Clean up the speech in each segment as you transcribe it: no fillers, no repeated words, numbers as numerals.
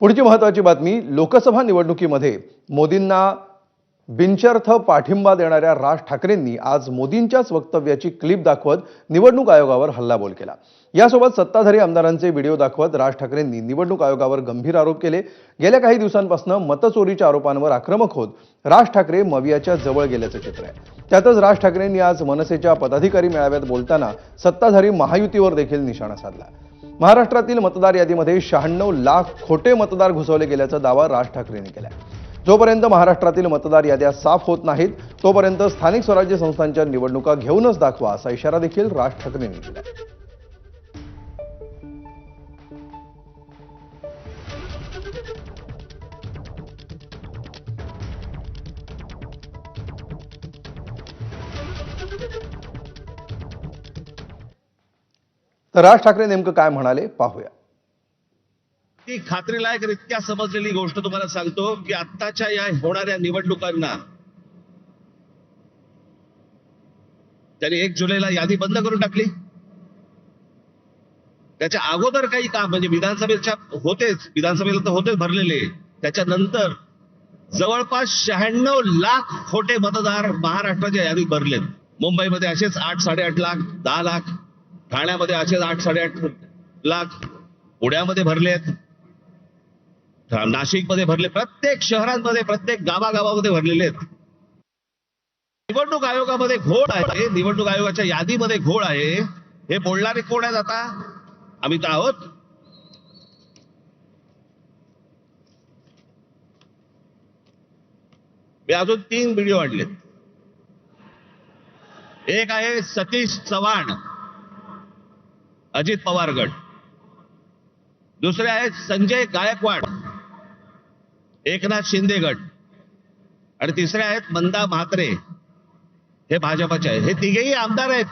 पुढची महत्त्वाची बातमी, लोकसभा निवडणुकीमध्ये मोदींना बिनशर्त पाठिंबा देणाऱ्या राज ठाकरेंनी आज मोदींच्याच वक्तव्याची क्लिप दाखवत निवडणूक आयोगावर हल्लाबोल केला। यासोबत सत्ताधारी आमदारांचे व्हिडिओ दाखवत राज ठाकरेंनी निवडणूक आयोगावर गंभीर आरोप केले। गेल्या काही दिवसांपासून मतचोरीच्या आरोपांवर आक्रमक होत राज ठाकरे मवियाच्या जवळ गेल्याचे चित्र आहे। त्यातच राज ठाकरेंनी आज मनसेच्या पदाधिकारी मेळाव्यात बोलताना सत्ताधारी महायुतीवर देखील निशाणा साधला। महाराष्ट्रातील मतदार यादीमध्ये 96 लाख खोटे मतदार घुसवले गेल्याचा दावा राज ठाकरेंनी केला। जोपर्यंत महाराष्ट्रातील मतदार याद्या साफ होत नाहीत तोपर्यंत स्थानिक स्वराज्य संस्थांच्या निवडणुका घेऊनच दाखवा असा इशारा देखील राज ठाकरेंनी दिला। तर राज ठाकरे नेमकं काय म्हणाले पाहूया। ती खात्रीलायकरित्या समजलेली गोष्ट तुम्हाला सांगतो की आत्ताच्या या होणाऱ्या निवडणुकांना त्यांनी 1 जुलैला यादी बंद करून टाकली। त्याच्या अगोदर काही काम म्हणजे विधानसभेला तर होतेच भरलेले, त्याच्यानंतर जवळपास 96 लाख खोटे मतदार महाराष्ट्राच्या यादीत भरलेत। मुंबईमध्ये असेच 8-8.5 लाख, 10 लाख, ठाण्यामध्ये असेच 8-8.5 लाख, पुण्यामध्ये भरलेत, नाशिकमध्ये भरले, प्रत्येक शहरांमध्ये प्रत्येक गावागावामध्ये भरलेले आहेत। निवडणूक आयोगामध्ये घोळ आहे, निवडणूक आयोगाच्या यादीमध्ये घोळ आहे। हे बोलणारे कोण आहेत? आता आम्ही तर आहोत। मी अजून 3 व्हिडिओ आणलेत। एक आहे सतीश चव्हाण, अजित पवार गट, दुसरे आहेत संजय गायकवाड, एकनाथ शिंदे गट, आणि तिसरे आहेत मंदा म्हात्रे, हे भाजपचे आहेत। हे तिघेही आमदार आहेत,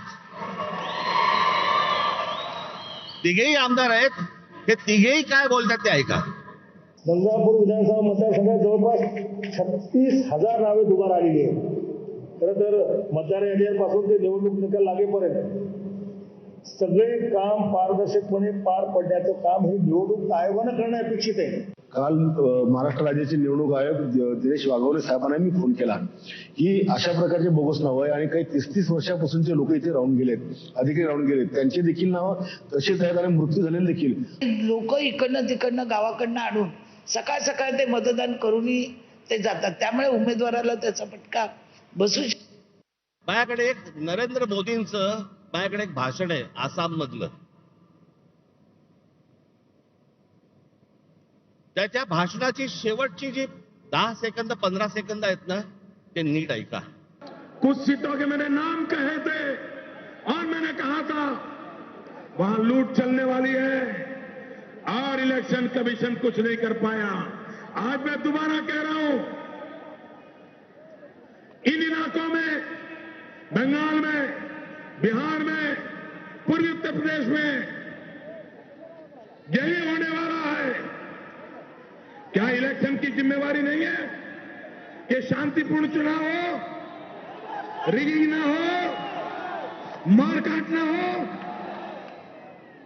हे तिघेही काय बोलतात ते ऐका। गंगापूर विधानसभा मतदारसंघात जवळपास 36,000 नावे दुबार आलेली आहेत। खरं तर मतदार यादीपासून ते निवडणूक निकाल लागेपर्यंत सगळे काम पारदर्शकपणे पार पडण्याचं काम हे निवडणूक आयोगानं करणं अपेक्षित आहे। काल महाराष्ट्र राज्याचे निवडणूक आयोग दिनेश वाघवणे साहेबांना मी फोन केला की अशा प्रकारचे बोगस नाव आहे आणि काही 30-30 वर्षापासूनचे लोक इथे राहून गेलेत, अधिकारी राहून गेलेत, त्यांचे देखील नाव तसेच आहेत आणि मृत्यू झालेले देखील। लोक इकडनं तिकडनं गावाकडनं आणून सकाळ सकाळ ते मतदान करूनही ते जातात, त्यामुळे उमेदवाराला त्याचा फटका बसू शकतो। माझ्याकडे एक नरेंद्र मोदींचं माझ्याकडे एक भाषण आहे आसाम मधलं। त्याच्या भाषणाची शेवटची जी 10 सेकंद 15 सेकंद आहेत ना, ते नीट ऐका। कुछ सीटों के मैंने नाम कहे थे और मैंने कहा था वहां लूट चलने वाली है और इलेक्शन कमीशन कुछ नहीं कर पाया। आज मैं दोबारा कह रहा हूं, इन इलाकों में, बंगाल में, बिहार में, पूर्वी उत्तर प्रदेश में यही होने वाला है। क्या इलेक्शन की जिम्मेवारी नहीं है कि शांतिपूर्ण चुनाव हो, रिगिंग ना हो, मारकाट ना हो?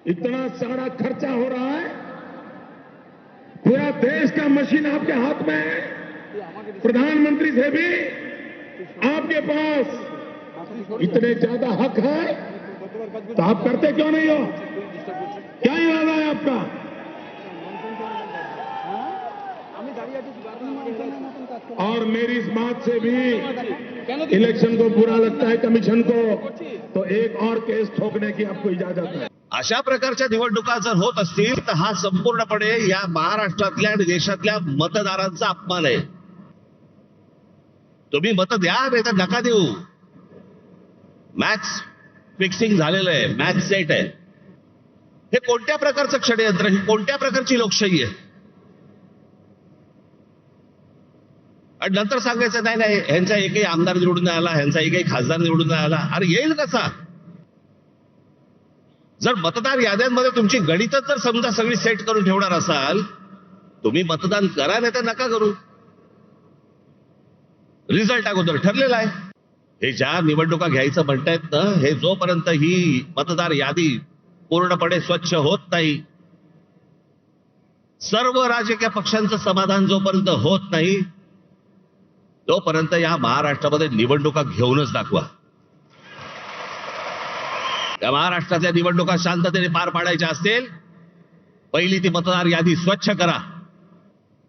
इतना सारा खर्चा हो रहा है, पूरा देश का मशीन आपके हाथ में है। प्रधानमंत्री से भी आपके पास इतने ज्यादा हक है, तो आप करते क्यों नहीं हो? क्या इरादा है आपका? और मेरी इस बात से भी इलेक्शन को बुरा लगता है कमीशन को, तो एक और केस ठोकने की आपको इजाजत है। अशा प्रकारच्या निवडणुका जर होत असतील तर हा संपूर्णपणे या महाराष्ट्रातल्या आणि देशातल्या मतदारांचा अपमान आहे। तुम्ही मत द्या नाही तर नका देऊ। मॅच फिक्सिंग झालेलं आहे, मॅच सेट आहे। हे कोणत्या प्रकारचं षडयंत्र, ही कोणत्या प्रकारची लोकशाही आहे? आणि नंतर सांगायचं नाही नाही ह्यांचा एकही आमदार निवडून नाही आला, ह्यांचा एकही खासदार निवडून नाही आला। अरे येईल कसा? जर मतदार याद्यांमध्ये तुमची गणितच जर समजा सगळी सेट करून ठेवणार असाल, तुम्ही मतदान करा नाही तर नका करू। रिझल्ट अगोदर ठरलेला आहे। हे ज्या निवडणुका घ्यायचं म्हणतायत ना, हे जोपर्यंत ही मतदार यादी पूर्णपणे स्वच्छ होत नाही, सर्व राजकीय पक्षांचं समाधान जोपर्यंत होत नाही तोपर्यंत या महाराष्ट्रामध्ये निवडणुका घेऊनच दाखवा. या महाराष्ट्रातल्या निवडणुका शांततेने पार पाडायच्या असतील, पहिली ती मतदार यादी स्वच्छ करा.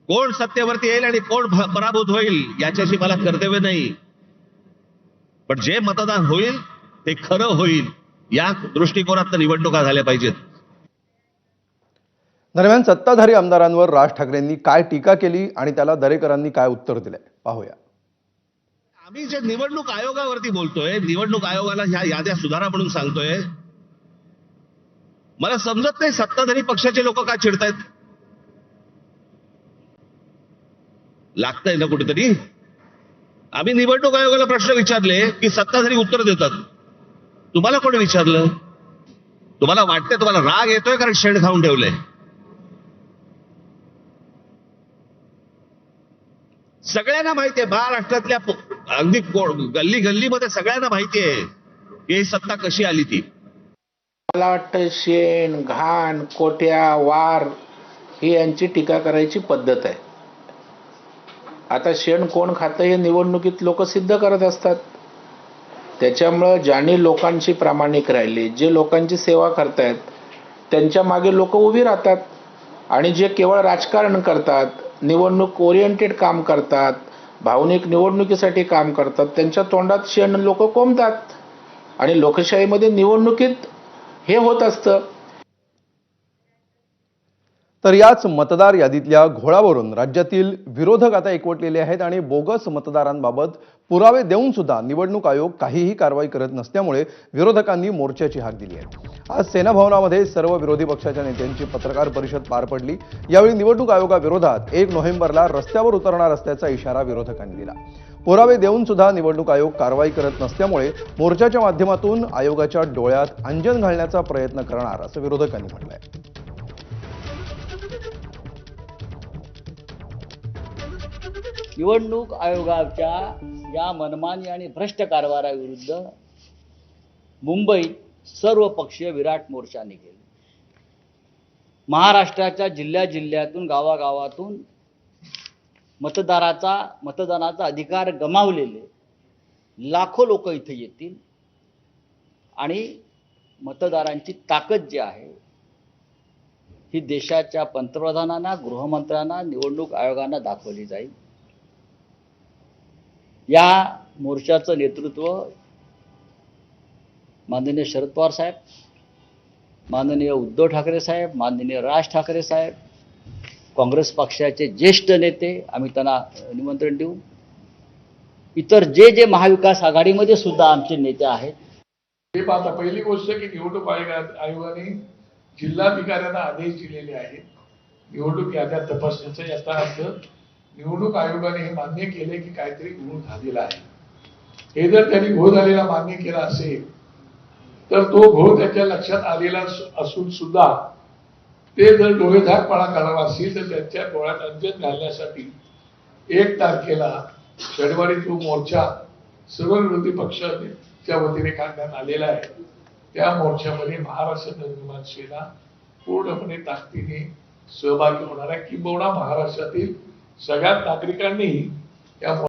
कोण सत्तेवरती येईल आणि कोण पराभूत होईल याच्याशी मला कर्तव्य नाही, पण जे मतदान होईल ते खरं होईल या दृष्टिकोनात निवडणुका झाल्या पाहिजेत. दरम्यान सत्ताधारी आमदारांवर राज ठाकरेंनी काय टीका केली आणि त्याला दरेकरांनी काय उत्तर दिलंय पाहूया. आम्ही जे निवडणूक आयोगावरती बोलतोय, निवडणूक आयोगाला ह्या याद्या सुधारा म्हणून सांगतोय, मला समजत नाही सत्ताधारी पक्षाचे लोक का चिडतायत. लागतंय ना कुठेतरी. आम्ही निवडणूक आयोगाला प्रश्न विचारले की सत्ताधारी उत्तर देतात. तुम्हाला कोणी विचारलं? तुम्हाला वाटतंय तुम्हाला राग येतोय कारण शेण खाऊन ठेवलंय. सगळ्यांना माहितीये, महाराष्ट्रातल्या अगदी गल्ली गल्लीमध्ये सगळ्यांना माहितीये की ही सत्ता कशी आली ती. मला वाटतं शेण, घाण, कोट्या, वार ही यांची टीका करायची पद्धत आहे. आता शेण कोण खातं हे निवडणुकीत लोक सिद्ध करत असतात. त्याच्यामुळं ज्यांनी लोकांशी प्रामाणिक राहिले, जे लोकांची सेवा करतायत त्यांच्या मागे लोक उभी राहतात. आणि जे केवळ राजकारण करतात, निवडणूक ओरिएंटेड काम करतात, भावनिक निवडणुकीसाठी काम करतात, त्यांच्या तोंडात शेण लोक कोंबतात. आणि लोकशाहीमध्ये निवडणुकीत हे होत असतं. तर याच मतदार यादीतल्या घोळावरून राज्यातील विरोधक आता एकवटलेले आहेत आणि बोगस मतदारांबाबत पुरावे देऊन सुद्धा निवडणूक आयोग काहीही कारवाई करत नसल्यामुळे विरोधकांनी मोर्चाची हाक दिली आहे. आज सेना भवनामध्ये सर्व विरोधी पक्षाच्या नेत्यांची पत्रकार परिषद पार पडली. यावेळी निवडणूक आयोगाविरोधात 1 नोव्हेंबरला रस्त्यावर उतरणार असल्याचा इशारा विरोधकांनी दिला. पुरावे देऊन सुद्धा निवडणूक आयोग कारवाई करत नसल्यामुळे मोर्चाच्या माध्यमातून आयोगाच्या डोळ्यात अंजन घालण्याचा प्रयत्न करणार असं विरोधकांनी म्हटलंय. निवडणूक आयोगाच्या या मनमानी आणि भ्रष्ट कारभाराविरुद्ध मुंबईत सर्व पक्षीय विराट मोर्चा निघेल. महाराष्ट्राच्या जिल्ह्यातून गावागावातून मतदानाचा अधिकार गमावलेले लाखो लोक इथे येतील आणि मतदारांची ताकद जी आहे ही देशाच्या पंतप्रधानांना, गृहमंत्र्यांना, निवडणूक आयोगांना दाखवली जाईल. या मोर्चाचं नेतृत्व माननीय शरद पवार साहेब, माननीय उद्धव ठाकरे साहेब, माननीय राज ठाकरे साहेब, काँग्रेस पक्षाचे ज्येष्ठ नेते, आम्ही त्यांना निमंत्रण देऊ. इतर जे महाविकास आघाडीमध्ये सुद्धा आमचे नेते आहेत. हे पाहता पहिली गोष्ट की निवडणूक आयोगाने जिल्हाधिकाऱ्यांना आदेश दिलेले आहेत निवडणूक याद्या तपासण्याचा. याचा अर्थ निवडणूक आयोगाने हे मान्य केले की काहीतरी घोळ झालेला आहे. हे जर त्यांनी घोळ झालेला मान्य केला असेल तर तो घोळ त्याच्या लक्षात आलेला असून सुद्धा ते जर डोळेझाकपणा करणार असतील तर त्यांच्या डोळ्यात अंजन घालण्यासाठी 1 तारखेला शनिवारी तो मोर्चा सर्व विरोधी पक्षाच्या वतीने काढण्यात आलेला आहे. त्या मोर्चामध्ये महाराष्ट्र नवनिर्माण सेना पूर्णपणे ताकदीने सहभागी होणार आहे. किंबहुना महाराष्ट्रातील सगळ्या नागरिकांनी या